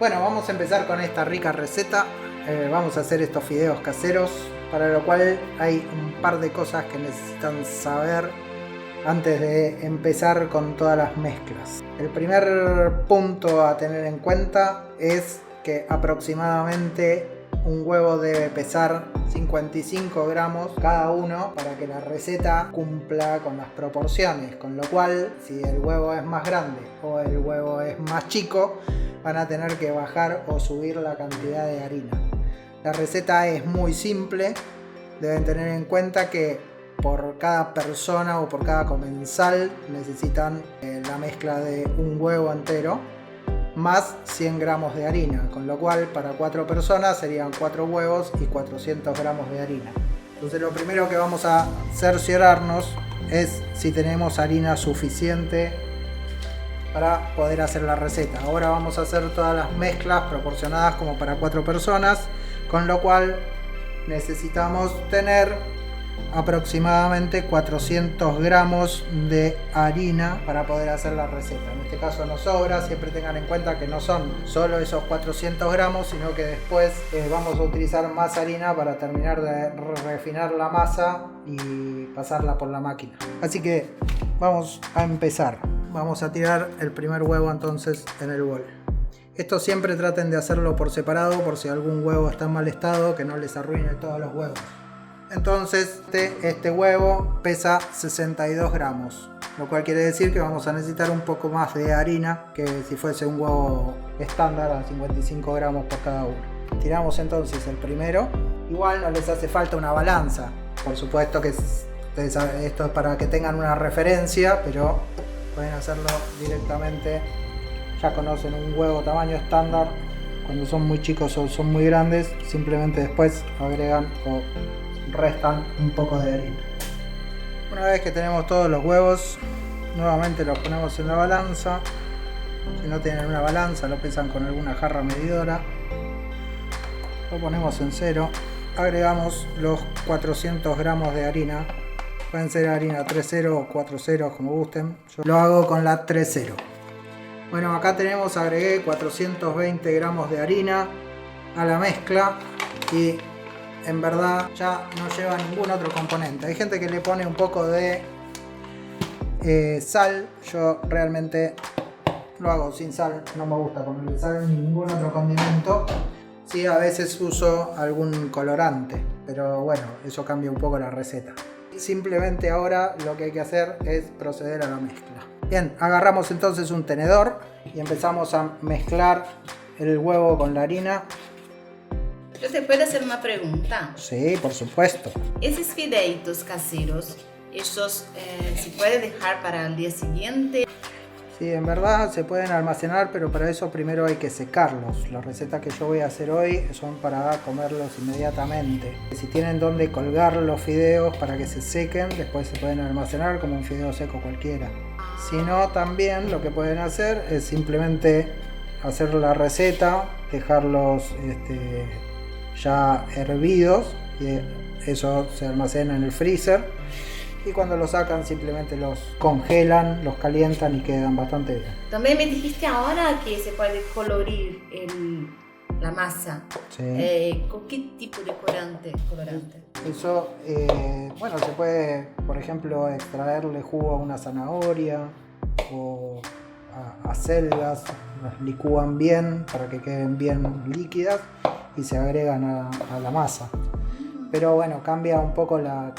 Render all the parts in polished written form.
Bueno, vamos a empezar con esta rica receta. Vamos a hacer estos fideos caseros, para lo cual hay un par de cosas que necesitan saber antes de empezar con todas las mezclas. El primer punto a tener en cuenta es que aproximadamente un huevo debe pesar 55 gramos cada uno para que la receta cumpla con las proporciones, con lo cual si el huevo es más grande o el huevo es más chico, van a tener que bajar o subir la cantidad de harina. La receta es muy simple, deben tener en cuenta que por cada persona o por cada comensal necesitan la mezcla de un huevo entero más 100 gramos de harina, con lo cual para 4 personas serían 4 huevos y 400 gramos de harina. Entonces lo primero que vamos a cerciorarnos es si tenemos harina suficiente para poder hacer la receta. Ahora vamos a hacer todas las mezclas proporcionadas como para 4 personas, con lo cual necesitamos tener aproximadamente 400 gramos de harina para poder hacer la receta. En este caso no sobra, siempre tengan en cuenta que no son solo esos 400 gramos, sino que después vamos a utilizar más harina para terminar de refinar la masa y pasarla por la máquina. Así que vamos a empezar. Vamos a tirar el primer huevo entonces en el bol. Esto siempre traten de hacerlo por separado, por si algún huevo está en mal estado, que no les arruine todos los huevos. Entonces este huevo pesa 62 gramos, lo cual quiere decir que vamos a necesitar un poco más de harina que si fuese un huevo estándar a 55 gramos por cada uno. Tiramos entonces el primero. Igual no les hace falta una balanza, por supuesto que esto es para que tengan una referencia, pero pueden hacerlo directamente. Ya conocen un huevo tamaño estándar, cuando son muy chicos o son muy grandes, simplemente después agregan o restan un poco de harina. Una vez que tenemos todos los huevos, nuevamente los ponemos en la balanza. Si no tienen una balanza, lo pesan con alguna jarra medidora. Lo ponemos en cero. Agregamos los 400 gramos de harina. Pueden ser harina 3.0 o 4.0 como gusten. Yo lo hago con la 3.0. Bueno, acá tenemos, agregué 420 gramos de harina a la mezcla y en verdad ya no lleva ningún otro componente. Hay gente que le pone un poco de sal. Yo realmente lo hago sin sal, no me gusta ponerle sal ni ningún otro condimento. Sí, a veces uso algún colorante, pero bueno, eso cambia un poco la receta. Simplemente ahora lo que hay que hacer es proceder a la mezcla. Bien, agarramos entonces un tenedor y empezamos a mezclar el huevo con la harina. ¿Yo te puedo hacer una pregunta? Sí, por supuesto. Esos fideitos caseros, ¿esos se pueden dejar para el día siguiente? Sí, en verdad se pueden almacenar, pero para eso primero hay que secarlos. Las recetas que yo voy a hacer hoy son para comerlos inmediatamente. Si tienen donde colgar los fideos para que se sequen, después se pueden almacenar como un fideo seco cualquiera. Si no, también lo que pueden hacer es simplemente hacer la receta, dejarlos ya hervidos, y eso se almacena en el freezer. Y cuando los sacan simplemente los congelan, los calientan y quedan bastante bien. También me dijiste ahora que se puede colorir la masa. Sí. ¿Con qué tipo de colorante? Eso, bueno, se puede, por ejemplo, extraerle jugo a una zanahoria o a selgas. Las licúan bien para que queden bien líquidas y se agregan a la masa. Pero bueno, cambia un poco la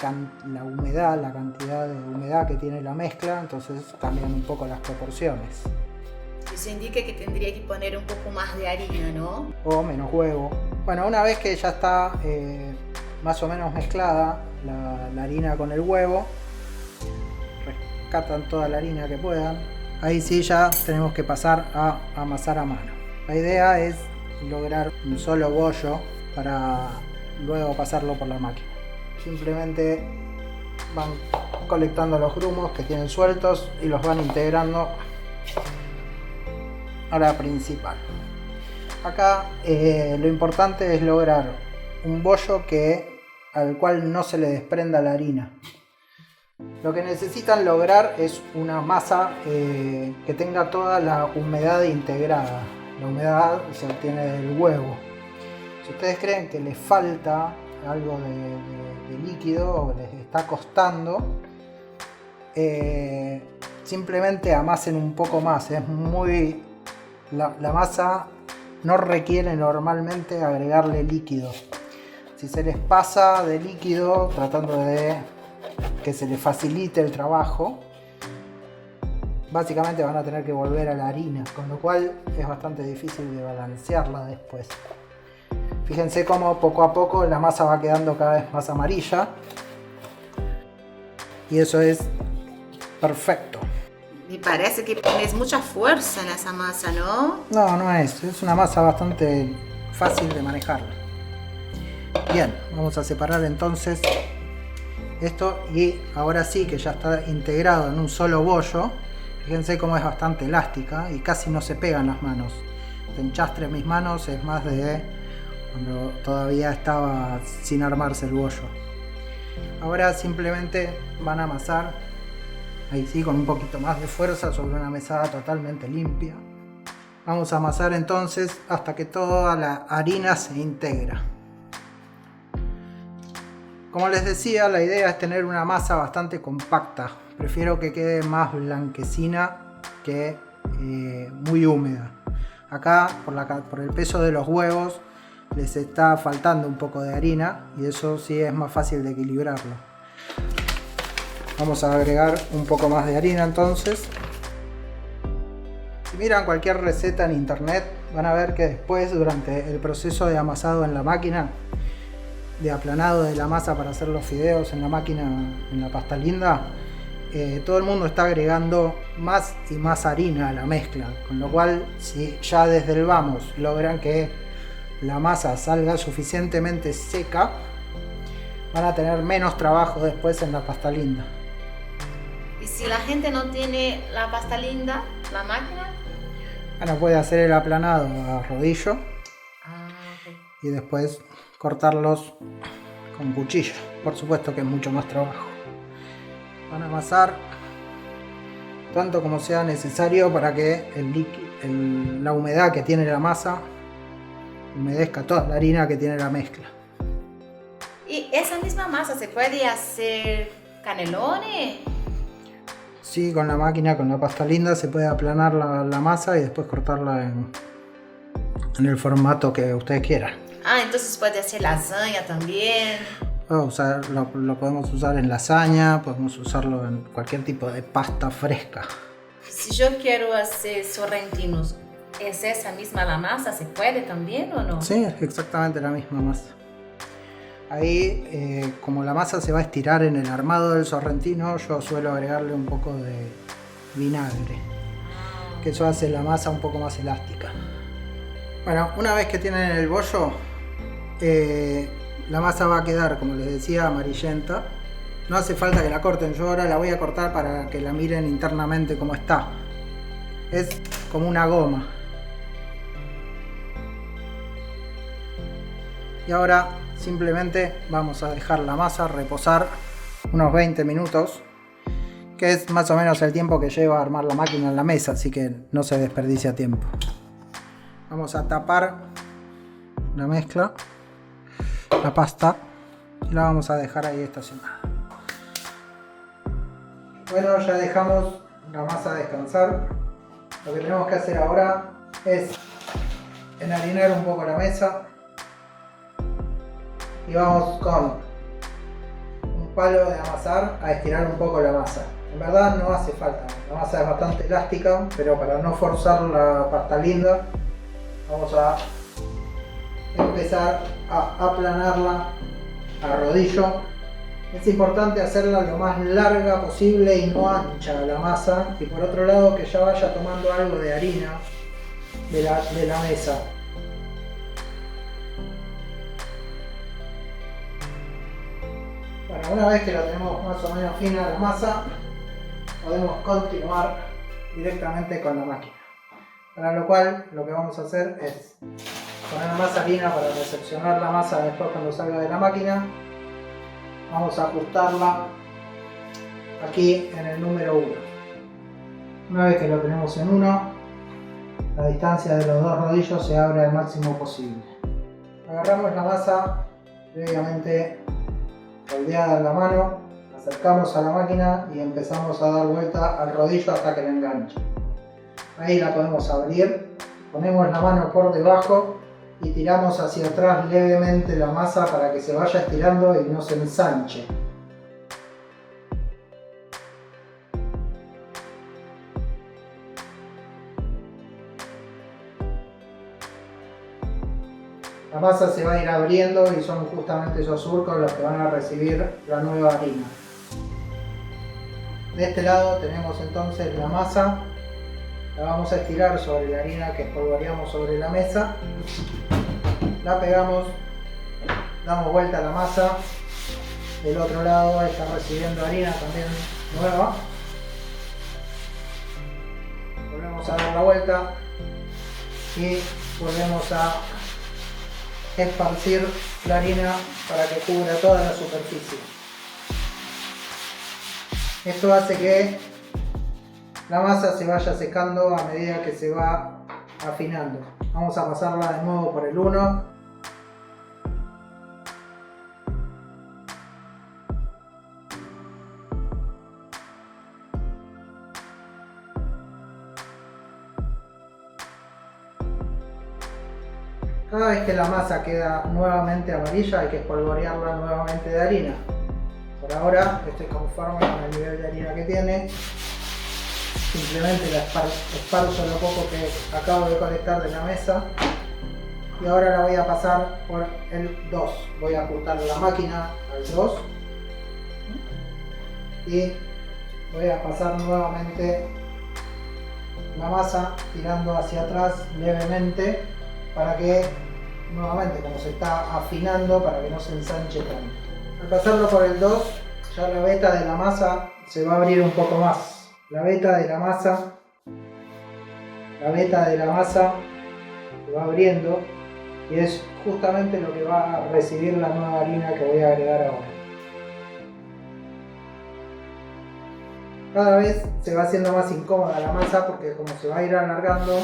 humedad, la cantidad de humedad que tiene la mezcla, entonces cambian un poco las proporciones. Eso indica que tendría que poner un poco más de harina, ¿no? O menos huevo. Bueno, una vez que ya está más o menos mezclada la harina con el huevo, rescatan toda la harina que puedan. Ahí sí ya tenemos que pasar a amasar a mano. La idea es lograr un solo bollo para luego pasarlo por la máquina. Simplemente van colectando los grumos que tienen sueltos y los van integrando a la principal. Acá lo importante es lograr un bollo al cual no se le desprenda la harina. Lo que necesitan lograr es una masa que tenga toda la humedad integrada. la humedad se obtiene del huevo. Si ustedes creen que les falta algo de líquido o les está costando, simplemente amasen un poco más. La masa no requiere normalmente agregarle líquido. Si se les pasa de líquido, tratando de que se les facilite el trabajo, básicamente van a tener que volver a la harina, con lo cual es bastante difícil de balancearla después. Fíjense cómo poco a poco la masa va quedando cada vez más amarilla. Y eso es perfecto. Me parece que pones mucha fuerza en esa masa, ¿no? No, no es. Es una masa bastante fácil de manejarla. Bien, vamos a separar entonces esto y ahora sí que ya está integrado en un solo bollo. Fíjense cómo es bastante elástica y casi no se pegan las manos. El enchastre en mis manos es más de cuando todavía estaba sin armarse el bollo. Ahora simplemente van a amasar, ahí sí, con un poquito más de fuerza sobre una mesada totalmente limpia. Vamos a amasar entonces hasta que toda la harina se integra. Como les decía, la idea es tener una masa bastante compacta. Prefiero que quede más blanquecina que muy húmeda. Acá, por el peso de los huevos, les está faltando un poco de harina y eso sí es más fácil de equilibrarlo. Vamos a agregar un poco más de harina entonces. Si miran cualquier receta en internet, van a ver que después, durante el proceso de amasado en la máquina, de aplanado de la masa para hacer los fideos en la máquina, en la pasta linda, todo el mundo está agregando más y más harina a la mezcla, con lo cual si ya desde el vamos logran que la masa salga suficientemente seca, van a tener menos trabajo después en la pasta linda. Y si la gente no tiene la pasta linda, la máquina, Bueno, puede hacer el aplanado a rodillo okay. y después cortarlos con cuchillo. Por supuesto que es mucho más trabajo. Van a amasar tanto como sea necesario para que la humedad que tiene la masa humedezca toda la harina que tiene la mezcla. ¿Y esa misma masa se puede hacer canelones? Sí, con la máquina, con la pasta linda, se puede aplanar la masa y después cortarla en el formato que ustedes quieran. Entonces puede hacer lasaña también. Lo podemos usar en lasaña, podemos usarlo en cualquier tipo de pasta fresca. Si yo quiero hacer sorrentinos, ¿es esa misma la masa? ¿Se puede también o no? Sí, es exactamente la misma masa. Ahí, como la masa se va a estirar en el armado del sorrentino, yo suelo agregarle un poco de vinagre, que eso hace la masa un poco más elástica. Bueno, una vez que tienen el bollo, la masa va a quedar, como les decía, amarillenta. No hace falta que la corten, yo ahora la voy a cortar para que la miren internamente cómo está. Es como una goma. Y ahora simplemente vamos a dejar la masa reposar unos 20 minutos, que es más o menos el tiempo que lleva a armar la máquina en la mesa, así que no se desperdicia tiempo. Vamos a tapar la mezcla, la pasta, y la vamos a dejar ahí estacionada. Bueno, ya dejamos la masa descansar. Lo que tenemos que hacer ahora es enharinar un poco la mesa. Y vamos con un palo de amasar a estirar un poco la masa. En verdad no hace falta, la masa es bastante elástica, pero para no forzar la pasta linda, vamos a empezar a aplanarla a rodillo. Es importante hacerla lo más larga posible y no ancha la masa. Y por otro lado que ya vaya tomando algo de harina de la mesa. Bueno, una vez que la tenemos más o menos fina la masa, podemos continuar directamente con la máquina. Para lo cual, lo que vamos a hacer es poner más harina para recepcionar la masa después cuando salga de la máquina. Vamos a ajustarla aquí en el número 1. Una vez que lo tenemos en 1, la distancia de los dos rodillos se abre al máximo posible. Agarramos la masa previamente moldeada en la mano, acercamos a la máquina y empezamos a dar vuelta al rodillo hasta que la enganche. Ahí la podemos abrir, ponemos la mano por debajo y tiramos hacia atrás levemente la masa para que se vaya estirando y no se ensanche. La masa se va a ir abriendo y son justamente esos surcos los que van a recibir la nueva harina. De este lado tenemos entonces la masa. La vamos a estirar sobre la harina que espolvoreamos sobre la mesa. La pegamos, damos vuelta a la masa. Del otro lado está recibiendo harina también nueva. Volvemos a dar la vuelta y volvemos a esparcir la harina para que cubra toda la superficie. Esto hace que la masa se vaya secando a medida que se va afinando. Vamos a pasarla de nuevo por el 1. Cada vez que la masa queda nuevamente amarilla hay que espolvorearla nuevamente de harina. Por ahora estoy conforme con el nivel de harina que tiene. Simplemente la esparzo lo poco que acabo de colectar de la mesa. Y ahora la voy a pasar por el 2. Voy a ajustar la máquina al 2. Y voy a pasar nuevamente la masa tirando hacia atrás levemente para que nuevamente, como se está afinando, para que no se ensanche tanto. Al pasarlo por el 2, ya la veta de la masa se va a abrir un poco más. La veta de la masa se va abriendo y es justamente lo que va a recibir la nueva harina que voy a agregar ahora. Cada vez se va haciendo más incómoda la masa porque como se va a ir alargando,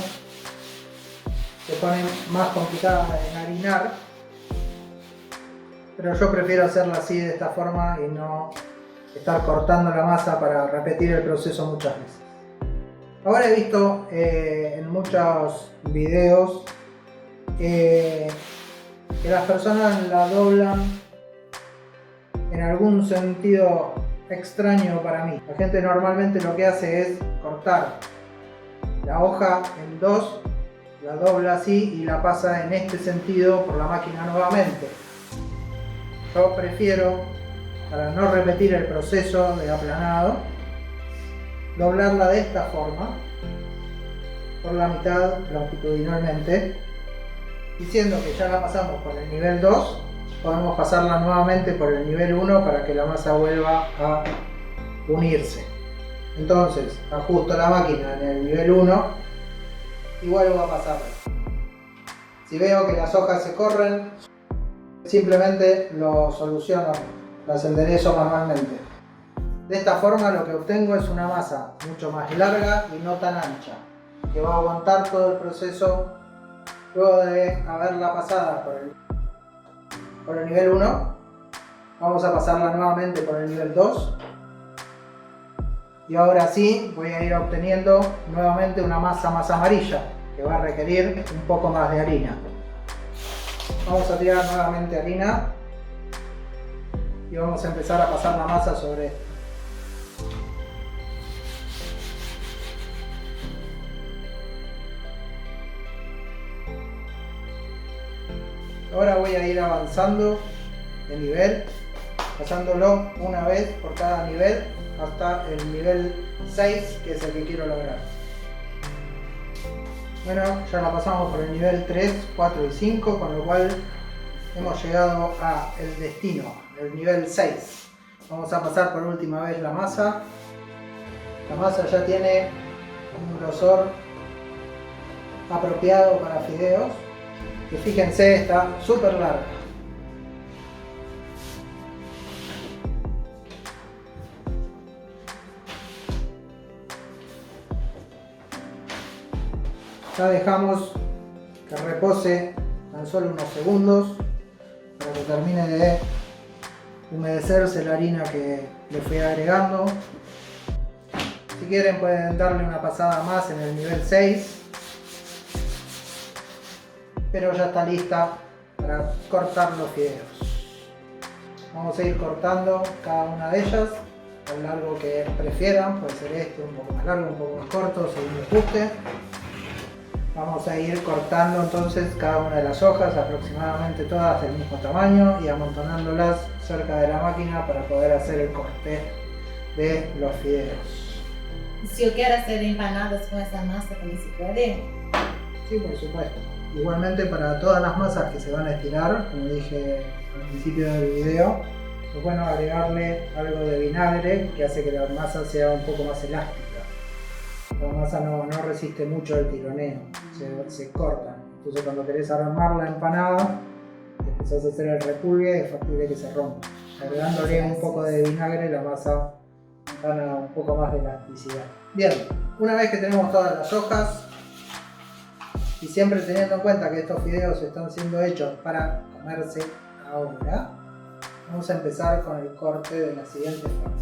se pone más complicada de enharinar, pero yo prefiero hacerla así de esta forma y no estar cortando la masa para repetir el proceso muchas veces. Ahora he visto en muchos videos que las personas la doblan en algún sentido extraño para mí. La gente normalmente lo que hace es cortar la hoja en 2, la dobla así y la pasa en este sentido por la máquina nuevamente. Yo prefiero, para no repetir el proceso de aplanado, doblarla de esta forma, por la mitad longitudinalmente, diciendo que ya la pasamos por el nivel 2, podemos pasarla nuevamente por el nivel 1 para que la masa vuelva a unirse. Entonces ajusto la máquina en el nivel 1 y vuelvo a pasarla. Si veo que las hojas se corren, simplemente lo soluciono, las enderezo manualmente. De esta forma lo que obtengo es una masa mucho más larga y no tan ancha, que va a aguantar todo el proceso. Luego de haberla pasada por el nivel 1, vamos a pasarla nuevamente por el nivel 2. Y ahora sí voy a ir obteniendo nuevamente una masa más amarilla, que va a requerir un poco más de harina. Vamos a tirar nuevamente harina y vamos a empezar a pasar la masa sobre esto. Ahora voy a ir avanzando de nivel, pasándolo una vez por cada nivel hasta el nivel 6, que es el que quiero lograr. Bueno, ya la pasamos por el nivel 3, 4 y 5, con lo cual hemos llegado al destino, el nivel 6. Vamos a pasar por última vez la masa. La masa ya tiene un grosor apropiado para fideos, que fíjense, está súper larga. Ya dejamos que repose tan solo unos segundos para que termine de humedecerse la harina que le fui agregando. Si quieren pueden darle una pasada más en el nivel 6, pero ya está lista para cortar los fideos. Vamos a ir cortando cada una de ellas al largo que prefieran, puede ser este un poco más largo, un poco más corto, según les guste. Vamos a ir cortando entonces cada una de las hojas, aproximadamente todas del mismo tamaño, y amontonándolas cerca de la máquina para poder hacer el corte de los fideos. Si yo quiero hacer empanadas con esta masa, ¿también se puede? Sí, por supuesto. Igualmente para todas las masas que se van a estirar, como dije al principio del video, es bueno agregarle algo de vinagre que hace que la masa sea un poco más elástica. La masa no resiste mucho el tironeo, se corta. Entonces cuando querés armar la empanada, empezás a hacer el repulgue y es factible que se rompa. Agregándole un poco de vinagre, la masa gana un poco más de elasticidad. Bien, una vez que tenemos todas las hojas, y siempre teniendo en cuenta que estos fideos están siendo hechos para comerse ahora, vamos a empezar con el corte de la siguiente forma.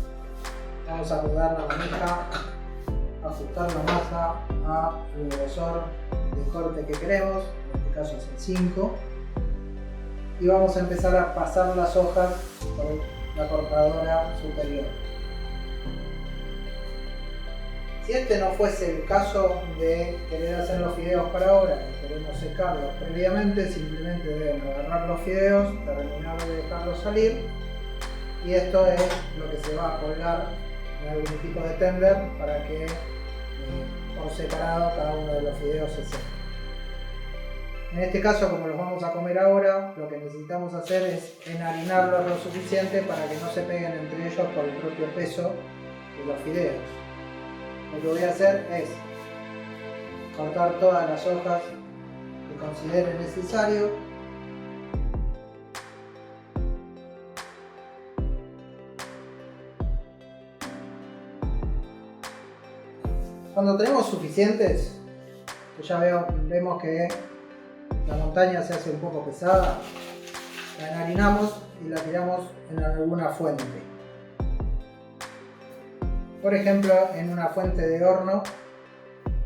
Vamos a mudar la manija, ajustar la masa al grosor de corte que queremos, en este caso es el 5, y vamos a empezar a pasar las hojas por la cortadora superior. Si este no fuese el caso de querer hacer los fideos para ahora, que queremos secarlos previamente, simplemente deben agarrar los fideos, terminar de dejarlos salir, y esto es lo que se va a colgar en algún tipo de tender para que por separado cada uno de los fideos se seque. En este caso, como los vamos a comer ahora, lo que necesitamos hacer es enharinarlos lo suficiente para que no se peguen entre ellos por el propio peso de los fideos. Lo que voy a hacer es cortar todas las hojas que considere necesario. Cuando tenemos suficientes, que ya vemos que la montaña se hace un poco pesada, la enharinamos y la tiramos en alguna fuente. Por ejemplo, en una fuente de horno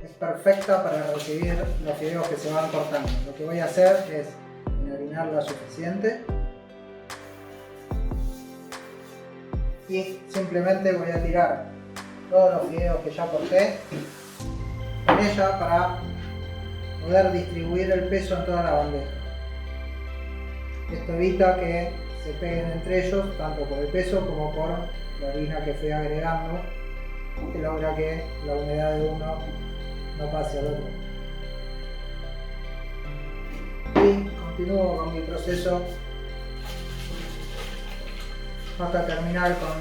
es perfecta para recibir los fideos que se van cortando. Lo que voy a hacer es enharinarla suficiente y simplemente voy a tirar todos los fideos que ya corté en ella para poder distribuir el peso en toda la bandeja. Esto evita que se peguen entre ellos tanto por el peso como por la harina que fui agregando, que logra que la humedad de uno no pase al otro. Y continúo con mi proceso hasta terminar con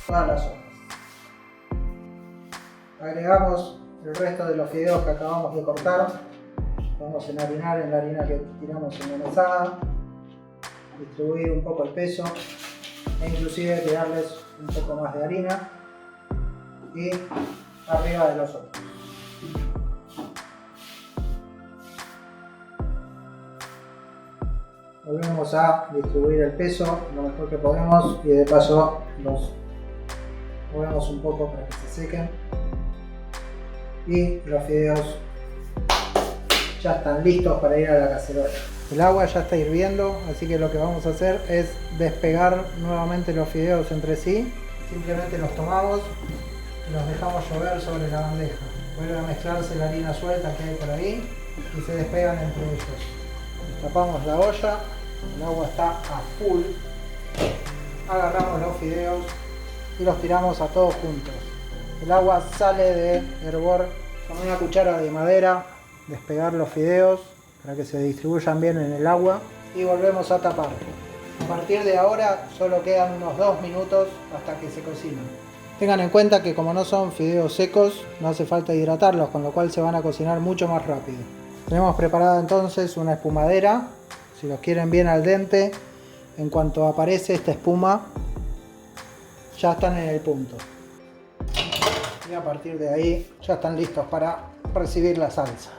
todas las hojas. Agregamos el resto de los fideos que acabamos de cortar. Vamos a enharinar en la harina que tiramos en la mesada, distribuir un poco el peso e inclusive tirarles un poco más de harina y arriba de los otros. Volvemos a distribuir el peso lo mejor que podemos y de paso los movemos un poco para que se sequen. Y los fideos ya están listos para ir a la cacerola. El agua ya está hirviendo, así que lo que vamos a hacer es despegar nuevamente los fideos entre sí. Simplemente los tomamos y los dejamos llover sobre la bandeja. Vuelve a mezclarse la harina suelta que hay por ahí y se despegan entre ellos. Tapamos la olla, el agua está a full. Agarramos los fideos y los tiramos a todos juntos. El agua sale de hervor. Con una cuchara de madera despegar los fideos para que se distribuyan bien en el agua y volvemos a tapar. A partir de ahora solo quedan unos 2 minutos hasta que se cocinan. Tengan en cuenta que como no son fideos secos, no hace falta hidratarlos, con lo cual se van a cocinar mucho más rápido. Tenemos preparada entonces una espumadera, si los quieren bien al dente. En cuanto aparece esta espuma, ya están en el punto. Y a partir de ahí ya están listos para recibir la salsa.